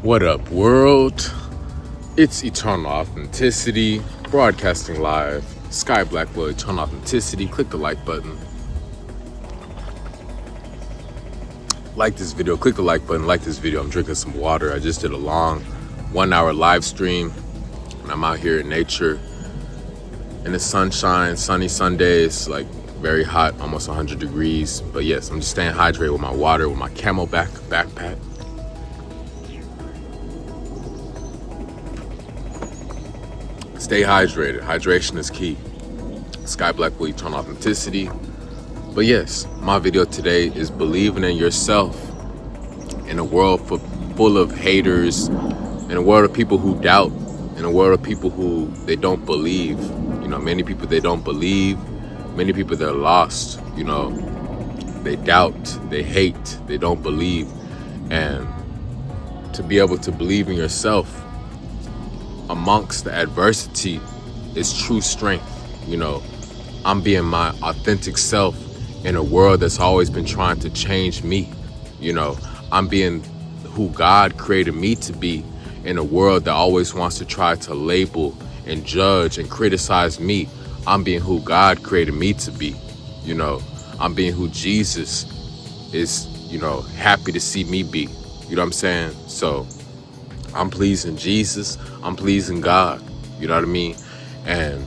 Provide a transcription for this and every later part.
What up, world? It's Eternal Authenticity, broadcasting live. Sky Blackwell, Eternal Authenticity. Click the like button. Like this video, click the like button, like this video. I'm drinking some water. I just did a long 1 hour live stream, and I'm out here in nature, in the sunshine, sunny Sundays, like very hot, almost 100 degrees. But yes, I'm just staying hydrated with my water, with my Camelback backpack. Stay hydrated. Hydration is key. Sky Blackwell, Eternal Authenticity. But yes, my video today is believing in yourself in a world full of haters, in a world of people who doubt, in a world of people who they don't believe. You know, many people they don't believe, many people they're lost. You know, they doubt, they hate, they don't believe. And to be able to believe in yourself amongst the adversity is true strength. You know, I'm being my authentic self in a world that's always been trying to change me. You know, I'm being who God created me to be in a world that always wants to try to label and judge and criticize me. I'm being who God created me to be. You know, I'm being who Jesus is, you know, happy to see me be. You know what I'm saying? So I'm pleasing Jesus, I'm pleasing God, you know what I mean? And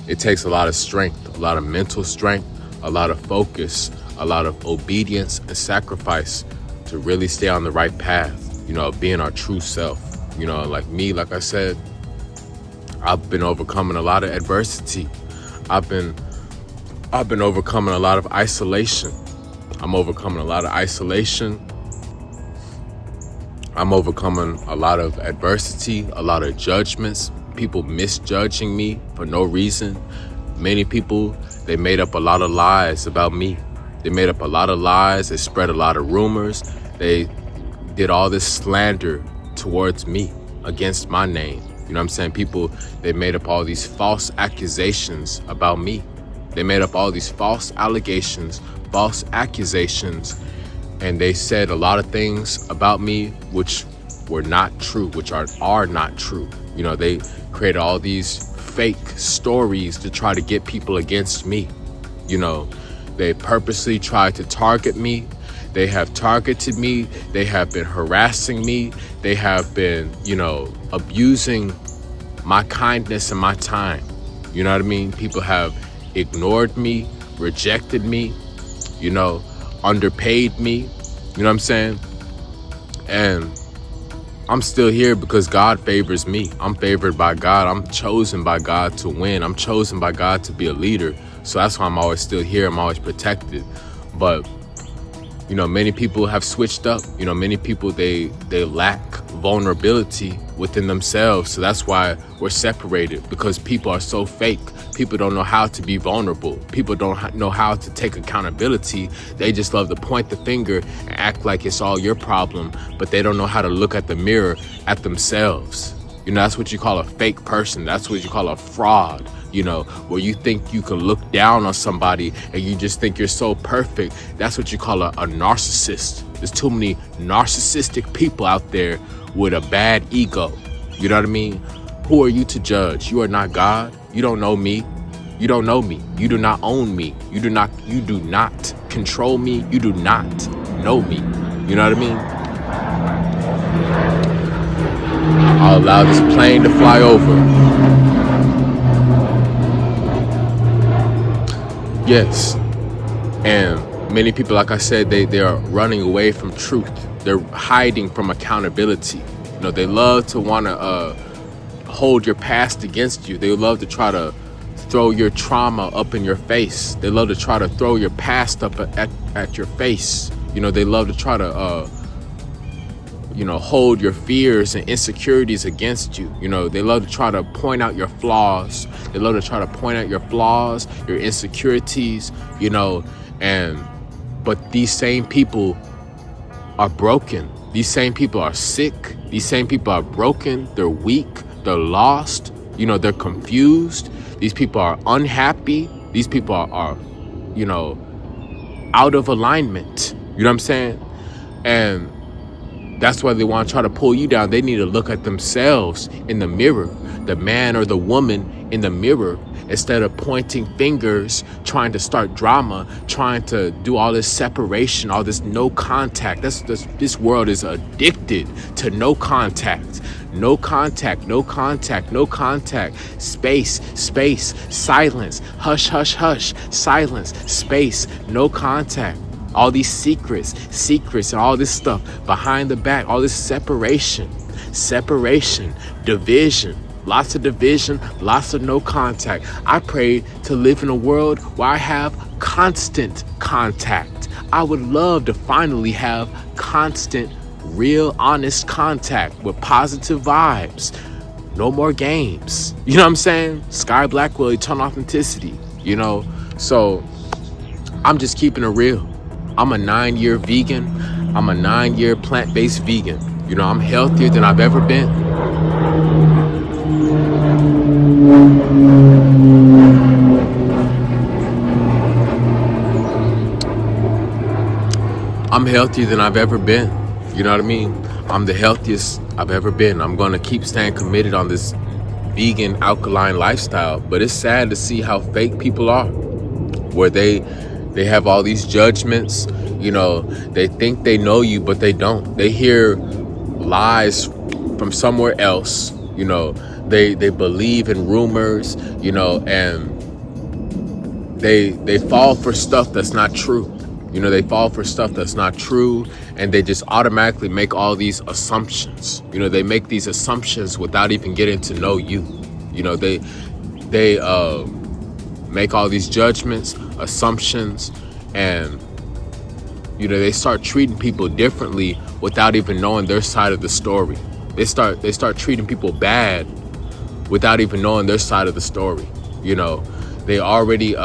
it takes a lot of strength, a lot of mental strength, a lot of focus, a lot of obedience and sacrifice to really stay on the right path, you know, being our true self. You know, like me, like I said, I've been overcoming a lot of adversity. I've been overcoming a lot of isolation. I'm overcoming a lot of isolation. I'm overcoming a lot of adversity, a lot of judgments, people misjudging me for no reason. Many people, they made up a lot of lies about me. They made up a lot of lies. They spread a lot of rumors. They did all this slander towards me, against my name. You know what I'm saying? People, they made up all these false accusations about me. They made up all these false allegations, false accusations, and they said a lot of things about me which were not true, which are not true. You know, they created all these fake stories to try to get people against me. You know, they purposely tried to target me. They have targeted me. They have been harassing me. They have been, you know, abusing my kindness and my time. You know what I mean? People have ignored me, rejected me, you know, underpaid me. You know what I'm saying? And I'm still here because God favors me. I'm favored by God. I'm chosen by God to win. I'm chosen by God to be a leader. So that's why I'm always still here. I'm always protected. But, you know, many people have switched up. You know, many people, they lack vulnerability within themselves. So that's why we're separated, because people are so fake. People don't know how to be vulnerable. People don't know how to take accountability. They just love to point the finger and act like it's all your problem, but they don't know how to look at the mirror at themselves. You know, that's what you call a fake person. That's what you call a fraud. You know, where you think you can look down on somebody and you just think you're so perfect. That's what you call a narcissist. There's too many narcissistic people out there with a bad ego. You know what I mean? Who are you to judge? You are not God. You don't know me. You don't know me. You do not own me. You do not control me. You do not know me. You know what I mean? I'll allow this plane to fly over. Yes. And many people, like I said, they are running away from truth. They're hiding from accountability. You know, they love to want to hold your past against you. They love to try to throw your trauma up in your face. They love to try to throw your past up at your face. You know, they love to try to you know, hold your fears and insecurities against you. You know, they love to try to point out your flaws. They love to try to point out your flaws, your insecurities, you know, but these same people are broken. These same people are sick. These same people are broken. They're weak. They're lost. You know, they're confused. These people are unhappy. These people are, you know, out of alignment. You know what I'm saying? And That's why they want to try to pull you down. They need to look at themselves in the mirror, the man or the woman in the mirror, instead of pointing fingers, trying to start drama, trying to do all this separation, all this no contact. This world is addicted to no contact. No contact, no contact, no contact. Space, space, silence, hush, hush, hush, silence, space, no contact. All these secrets, and all this stuff behind the back, all this separation, division, lots of division, lots of no contact. I pray to live in a world where I have constant contact. I would love to finally have constant, real, honest contact with positive vibes. No more games. You know what I'm saying? Sky Blackwell, eternal authenticity, So I'm just keeping it real. I'm a 9-year vegan. I'm a 9-year plant-based vegan. I'm healthier than I've ever been. I'm healthier than I've ever been. You know what I mean? I'm the healthiest I've ever been. I'm going to keep staying committed on this vegan alkaline lifestyle. But it's sad to see how fake people are, where they have all these judgments. They think they know you, but they don't. They hear lies from somewhere else. They believe in rumors, and they fall for stuff that's not true. They fall for stuff that's not true, and they just automatically make all these assumptions. They make these assumptions without even getting to know you. They make all these judgments, assumptions, and they start treating people differently without even knowing their side of the story. They start treating people bad without even knowing their side of the story. They already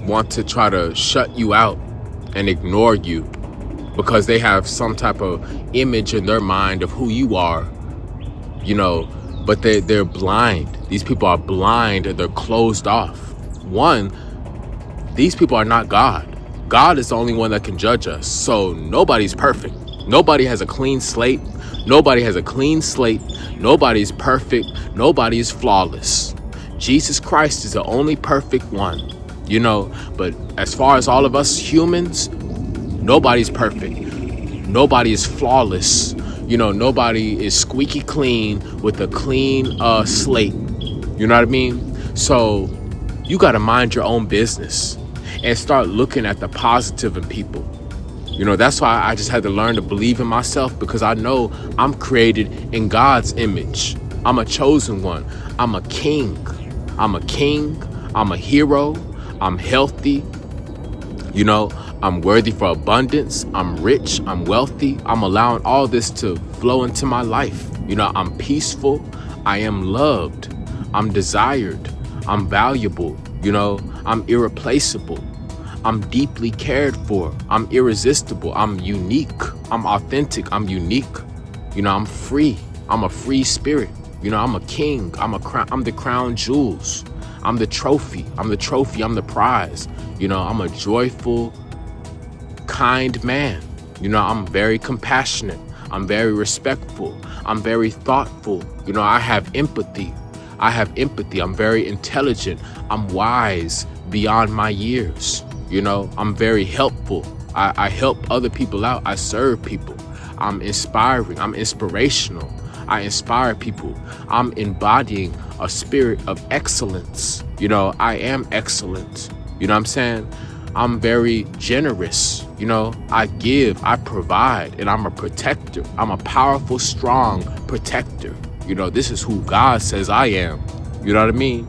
want to try to shut you out and ignore you because they have some type of image in their mind of who you are, but they're blind. These people are blind and they're closed off. One, these people are not God. God is the only one that can judge us. So nobody's perfect. Nobody has a clean slate. Nobody's perfect. Nobody is flawless. Jesus Christ is the only perfect one, but as far as all of us humans, nobody's perfect. Nobody is flawless. Nobody is squeaky clean with a clean slate. You know what I mean? So you got to mind your own business and start looking at the positive in people. That's why I just had to learn to believe in myself, because I know I'm created in God's image. I'm a chosen one. I'm a king. I'm a hero. I'm healthy. I'm worthy for abundance. I'm rich. I'm wealthy. I'm allowing all this to flow into my life. I'm peaceful. I am loved. I'm desired. I'm valuable. I'm irreplaceable. I'm deeply cared for. I'm irresistible. I'm unique. I'm authentic. I'm unique. I'm free. I'm a free spirit. I'm a king. I'm the crown jewels. I'm the trophy. I'm the prize. I'm a joyful, kind man. I'm very compassionate. I'm very respectful. I'm very thoughtful. I have empathy. I'm very intelligent. I'm wise beyond my years. I'm very helpful. I help other people out. I serve people. I'm inspiring. I'm inspirational. I inspire people. I'm embodying a spirit of excellence. I am excellent. What I'm saying? I'm very generous. I give, I provide, and I'm a protector. I'm a powerful, strong protector. This is who God says I am. You know what I mean?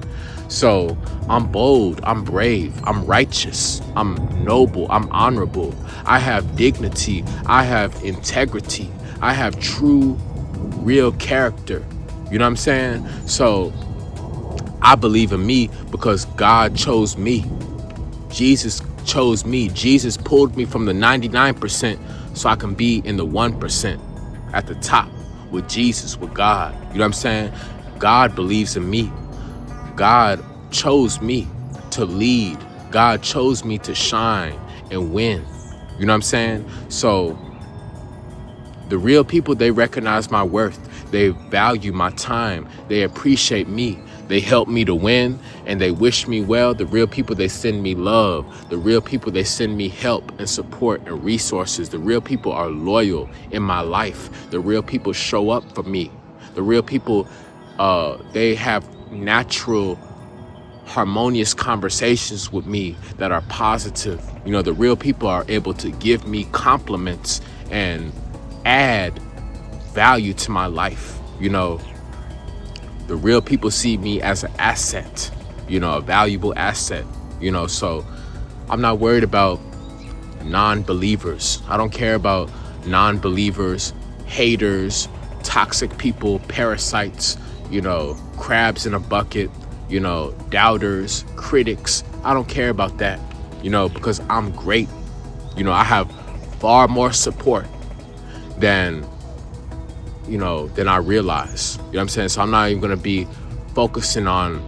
So I'm bold, I'm brave, I'm righteous, I'm noble, I'm honorable. I have dignity, I have integrity, I have true, real character. You know what I'm saying? So I believe in me because God chose me. Jesus chose me. Jesus pulled me from the 99% so I can be in the 1% at the top with Jesus, with God. You know what I'm saying? God believes in me. God chose me to lead. God chose me to shine and win. You know what I'm saying? So The real people, they recognize my worth. They value my time. They appreciate me. They help me to win and they wish me well. The real people, they send me love. The real people, they send me help and support and resources. The real people are loyal in my life. The real people show up for me. The real people, they have natural, harmonious conversations with me that are positive. You know, the real people are able to give me compliments and add value to my life. You know, the real people see me as an asset, you know, a valuable asset, you know, so I'm not worried about non-believers. I don't care about non-believers, haters, toxic people, parasites, you know, crabs in a bucket, you know, doubters, critics. I don't care about that, you know, because I'm great. You know, I have far more support than I realize. You know what I'm saying? So I'm not even going to be focusing on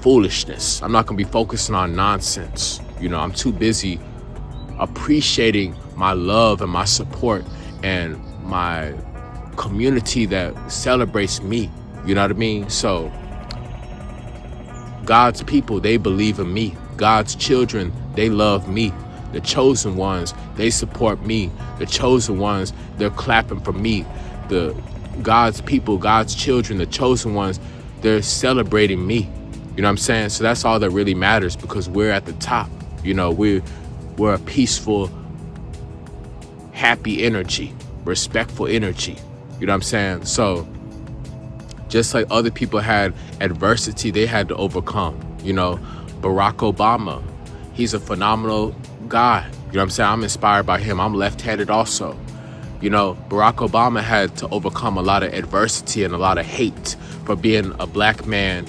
foolishness. I'm not going to be focusing on nonsense. You know, I'm too busy appreciating my love and my support and my community that celebrates me. You know what I mean? So God's people, they believe in me. God's children, they love me. The chosen ones, they support me. The chosen ones, they're clapping for me. God's people, God's children, the chosen ones, they're celebrating me. You know what I'm saying? So that's all that really matters, because we're at the top. You know, we're a peaceful, happy energy, respectful energy. You know what I'm saying? So just like other people had adversity they had to overcome. You know, Barack Obama, he's a phenomenal guy. You know what I'm saying? I'm inspired by him. I'm left-handed also. You know, Barack Obama had to overcome a lot of adversity and a lot of hate for being a black man,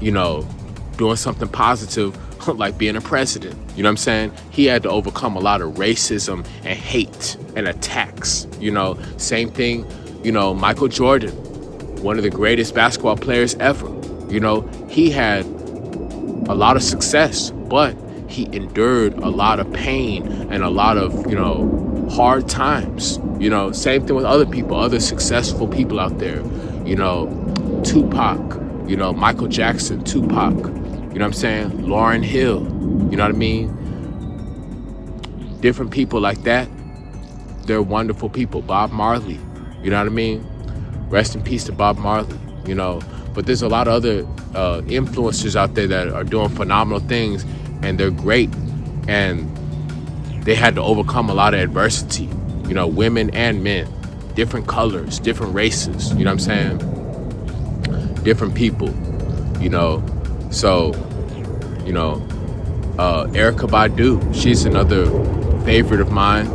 you know, doing something positive like being a president. You know what I'm saying? He had to overcome a lot of racism and hate and attacks. You know, same thing, you know, Michael Jordan, one of the greatest basketball players ever. You know, he had a lot of success, but he endured a lot of pain and a lot of, you know, hard times. You know, same thing with other people, other successful people out there. You know, Tupac, you know, Michael Jackson, Tupac, you know what I'm saying? Lauryn Hill, you know what I mean? Different people like that, they're wonderful people. Bob Marley, you know what I mean? Rest in peace to Bob Marley, you know. But there's a lot of other influencers out there that are doing phenomenal things, and they're great. And they had to overcome a lot of adversity, you know, women and men, different colors, different races, you know what I'm saying? Different people, you know. So, you know, Erykah Badu, she's another favorite of mine,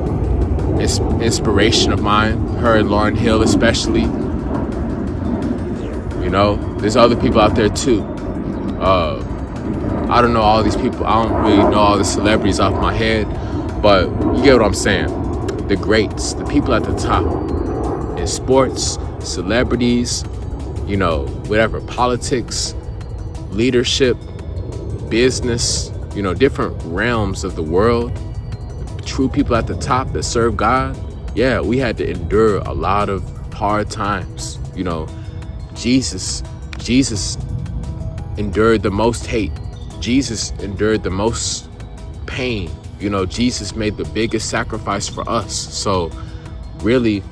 inspiration of mine, her and Lauryn Hill especially. You know, there's other people out there too. I don't know all these people. I don't really know all the celebrities off my head, but you get what I'm saying. The greats, the people at the top in sports, celebrities, you know, whatever, politics, leadership, business, you know, different realms of the world. True people at the top that serve God. Yeah, we had to endure a lot of hard times. You know, Jesus endured the most hate. Jesus endured the most pain. You know, Jesus made the biggest sacrifice for us. So really,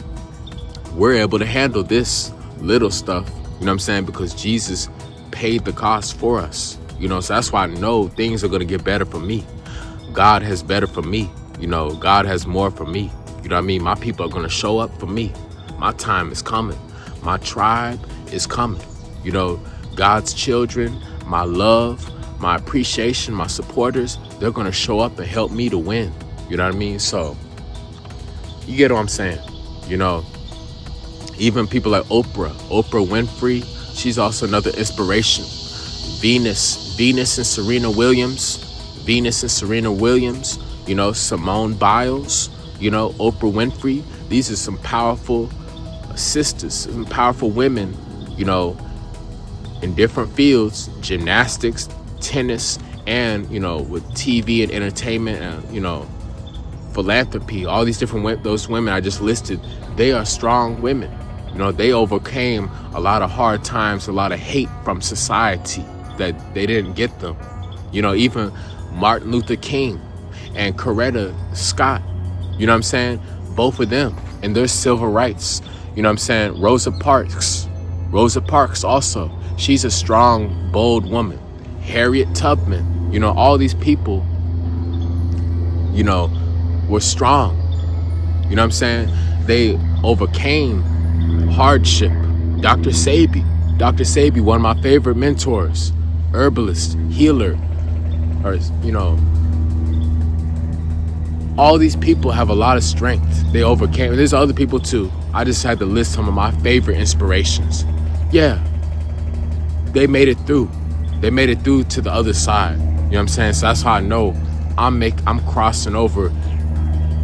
we're able to handle this little stuff, you know what I'm saying? Because Jesus paid the cost for us. You know, so that's why I know things are going to get better for me. God has better for me. You know, God has more for me. You know what I mean? My people are going to show up for me. My time is coming. My tribe is coming. You know, God's children, my love, my appreciation, my supporters, they're going to show up and help me to win. You know what I mean? So you get what I'm saying? You know, even people like Oprah Winfrey, she's also another inspiration. Venus and Serena Williams, you know, Simone Biles, you know, Oprah Winfrey. These are some powerful sisters, some powerful women, you know, in different fields, gymnastics, tennis, and, you know, with TV and entertainment and, you know, philanthropy, all these different, those women I just listed, they are strong women. You know, they overcame a lot of hard times, a lot of hate from society that they didn't get them. You know, even Martin Luther King and Coretta Scott, you know what I'm saying? Both of them and their civil rights. You know what I'm saying? Rosa Parks also, she's a strong, bold woman. Harriet Tubman, you know, all these people, you know, were strong. You know what I'm saying? They overcame hardship. Dr. Sebi, one of my favorite mentors, herbalist, healer, or, you know, all these people have a lot of strength. They overcame. There's other people too. I just had to list some of my favorite inspirations. Yeah, they made it through. They made it through to the other side. You know what I'm saying? So that's how I know I'm crossing over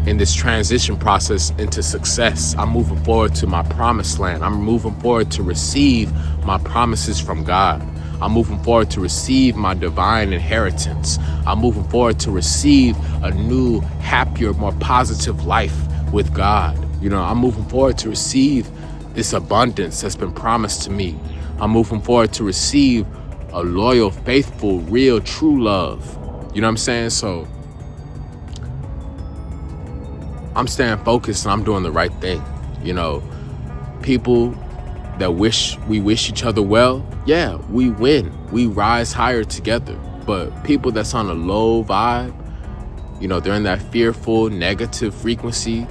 in this transition process into success. I'm moving forward to my promised land. I'm moving forward to receive my promises from God. I'm moving forward to receive my divine inheritance. I'm moving forward to receive a new, happier, more positive life with God. You know, I'm moving forward to receive this abundance that's been promised to me. I'm moving forward to receive a loyal, faithful, real, true love. You know what I'm saying? So I'm staying focused and I'm doing the right thing. You know, people that we wish each other well, yeah, we win. We rise higher together. But people that's on a low vibe, you know, they're in that fearful, negative frequency,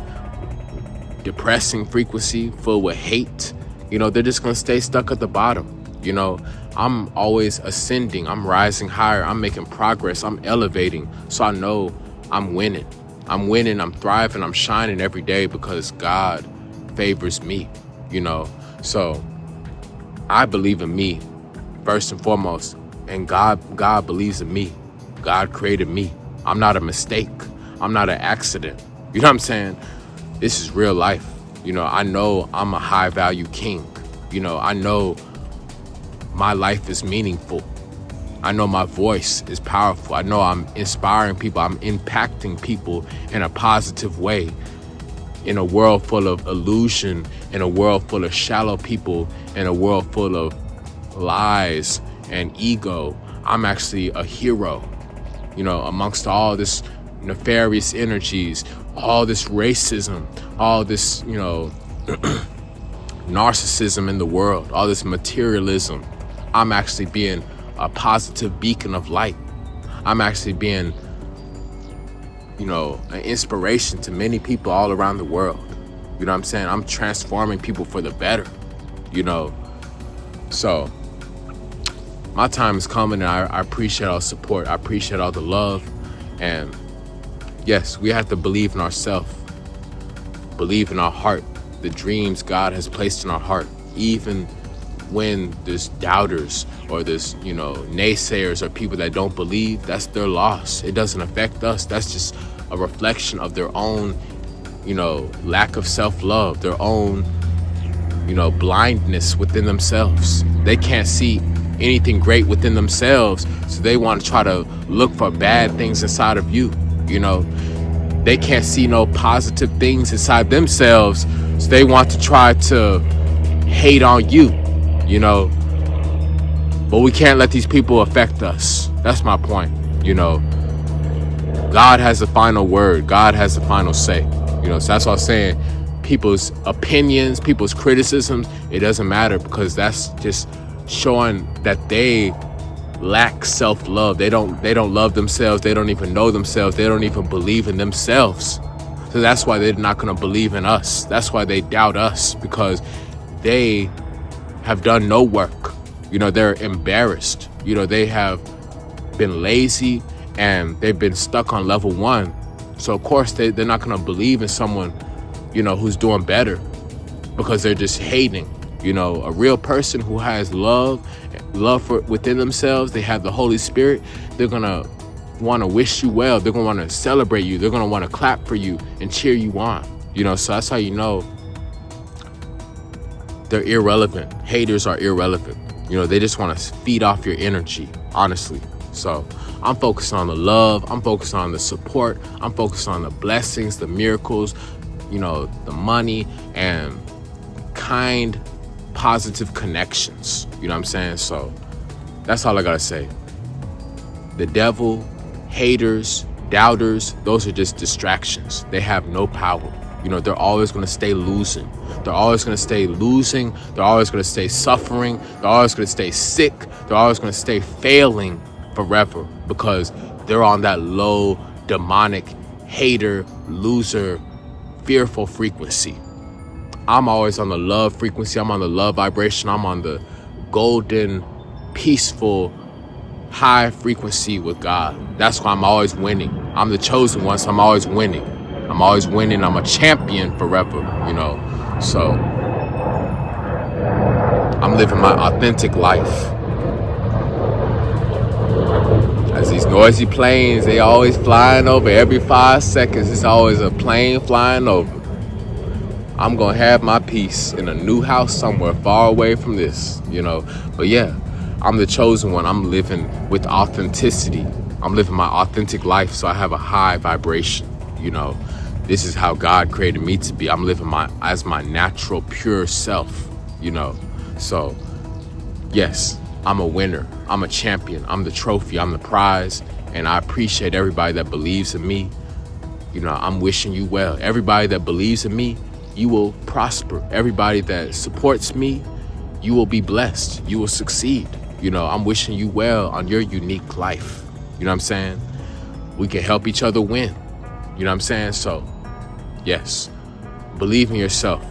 depressing frequency, filled with hate, you know, they're just gonna stay stuck at the bottom. You know, I'm always ascending, I'm rising higher, I'm making progress, I'm elevating. So I know I'm winning. I'm thriving, I'm shining every day because God favors me, you know. So I believe in me first and foremost, and God believes in me. God created me. I'm not a mistake. I'm not an accident. You know what I'm saying? This is real life. You know, I know I'm a high value king. You know, I know my life is meaningful. I know my voice is powerful. I know I'm inspiring people. I'm impacting people in a positive way. In a world full of illusion, in a world full of shallow people, in a world full of lies and ego, I'm actually a hero. You know, amongst all this nefarious energies, all this racism, all this, you know, narcissism in the world, all this materialism, I'm actually being a positive beacon of light. I'm actually being, you know, an inspiration to many people all around the world. You know what I'm saying? I'm transforming people for the better, you know. So my time is coming, and I appreciate all the support. I appreciate all the love. And yes, we have to believe in ourselves, believe in our heart, the dreams God has placed in our heart, even when there's doubters or there's, you know, naysayers or people that don't believe. That's their loss. It doesn't affect us. That's just a reflection of their own, you know, lack of self-love, their own, you know, blindness within themselves. They can't see anything great within themselves, so they want to try to look for bad things inside of you. You know, they can't see no positive things inside themselves, so they want to try to hate on you, you know. But we can't let these people affect us. That's my point. You know, God has the final word. God has the final say. You know, so that's what I'm saying. People's opinions, people's criticisms, it doesn't matter, because that's just showing that they lack self-love. They don't love themselves. They don't even know themselves. They don't even believe in themselves. So that's why they're not going to believe in us. That's why they doubt us, because they have done no work. You know, they're embarrassed. You know, they have been lazy and they've been stuck on level 1. So of course they're not going to believe in someone, you know, who's doing better, because they're just hating. You know, a real person who has love for within themselves, they have the Holy Spirit, they're going to want to wish you well. They're going to want to celebrate you. They're going to want to clap for you and cheer you on. You know, so that's how you know they're irrelevant. Haters are irrelevant. You know, they just want to feed off your energy, honestly. So I'm focused on the love. I'm focused on the support. I'm focused on the blessings, the miracles, the money, and kind, positive connections. You know what I'm saying? So that's all I gotta say. The devil, haters, doubters, those are just distractions. They have no power. They're always going to stay losing. They're always going to stay losing. They're always going to stay suffering. They're always going to stay sick. They're always going to stay failing forever because they're on that low, demonic, hater, loser, fearful frequency. I'm always on the love frequency. I'm on the love vibration. I'm on the golden, peaceful, high frequency with God. That's why I'm always winning. I'm the chosen one, so I'm always winning. I'm always winning. I'm a champion forever, So I'm living my authentic life. As these noisy planes, they always flying over. Every 5 seconds, it's always a plane flying over. I'm going to have my peace in a new house somewhere far away from this, But yeah, I'm the chosen one. I'm living with authenticity. I'm living my authentic life, so I have a high vibration, This is how God created me to be. I'm living as my natural, pure self, So, yes, I'm a winner. I'm a champion. I'm the trophy. I'm the prize. And I appreciate everybody that believes in me. I'm wishing you well. Everybody that believes in me, you will prosper. Everybody that supports me, you will be blessed. You will succeed. I'm wishing you well on your unique life. You know what I'm saying? We can help each other win. You know what I'm saying? So, yes, believe in yourself.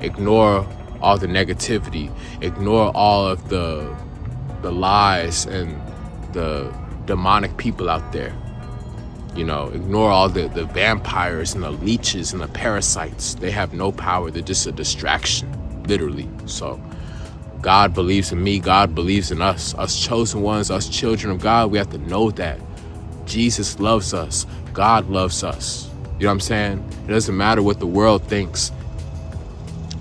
Ignore all the negativity. Ignore all of the lies and the demonic people out there. Ignore all the vampires and the leeches and the parasites. They have no power. They're just a distraction, literally. So God believes in me. God believes in us. Us chosen ones, us children of God, we have to know that. Jesus loves us. God loves us. You know what I'm saying? It doesn't matter what the world thinks.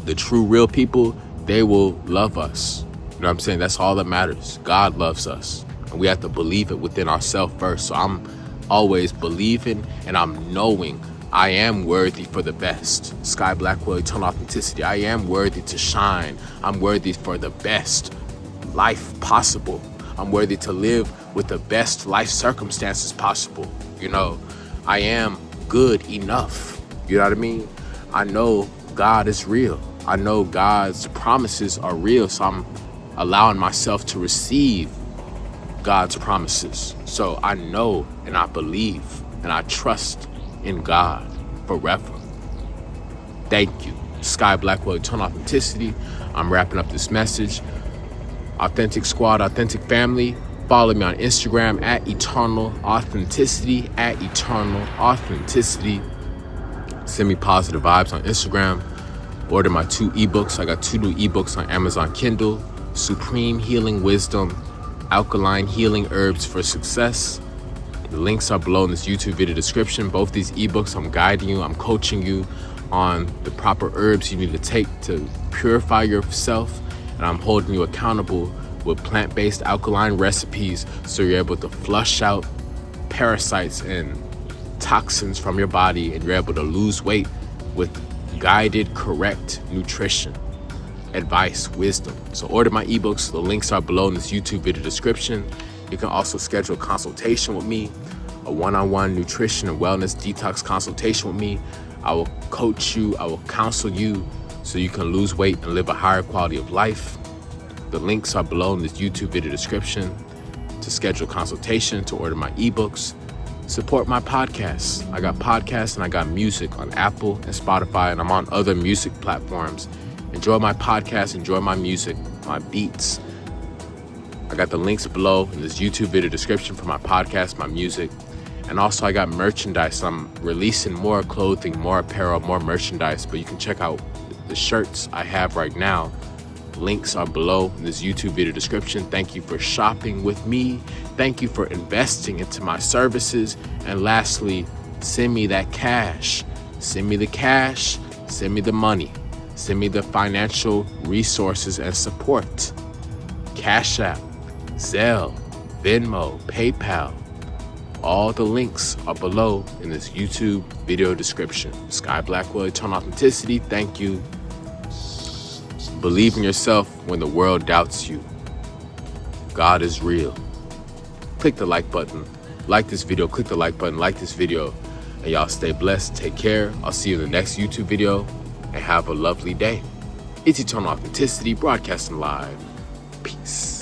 The true, real people, they will love us. You know what I'm saying? That's all that matters. God loves us. And we have to believe it within ourselves first. So I'm always believing and I'm knowing I am worthy for the best. Sky Blackwell, eternal authenticity. I am worthy to shine. I'm worthy for the best life possible. I'm worthy to live with the best life circumstances possible. I am good enough. You know what I mean? I know God is real. I know God's promises are real. So I'm allowing myself to receive God's promises. So I know and I believe and I trust in God forever. Thank you. Sky Blackwell, eternal authenticity. I'm wrapping up this message. Authentic Squad, Authentic Family. Follow me on Instagram at Eternal Authenticity, at Eternal Authenticity. Send me positive vibes on Instagram. Order my 2 ebooks. I got 2 new ebooks on Amazon Kindle. Supreme Healing Wisdom, Alkaline Healing Herbs for Success. The links are below in this YouTube video description. Both these ebooks, I'm guiding you, I'm coaching you on the proper herbs you need to take to purify yourself. And I'm holding you accountable with plant-based alkaline recipes so you're able to flush out parasites and toxins from your body and you're able to lose weight with guided, correct nutrition, advice, wisdom. So order my ebooks. The links are below in this YouTube video description. You can also schedule a consultation with me, a one-on-one nutrition and wellness detox consultation with me. I will coach you, I will counsel you so you can lose weight and live a higher quality of life. The links are below in this YouTube video description to schedule consultation, to order my ebooks. Support my podcasts. I got podcasts and I got music on Apple and Spotify, and I'm on other music platforms. Enjoy my podcast, enjoy my music, my beats. I got the links below in this YouTube video description for my podcast, my music. And also I got merchandise. I'm releasing more clothing, more apparel, more merchandise, but you can check out the shirts I have right now. Links are below in this YouTube video description. Thank you for shopping with me. Thank you for investing into my services. And lastly, send me that cash. Send me the cash. Send me the money. Send me the financial resources and support. Cash App, Zelle, Venmo, PayPal. All the links are below in this YouTube video description. Sky Blackwell, Eternal Authenticity, thank you. Believe in yourself when the world doubts you. God is real. Click the like button. Like this video, click the like button, like this video. And y'all stay blessed, take care. I'll see you in the next YouTube video. And have a lovely day. It's Eternal Authenticity, broadcasting live. Peace.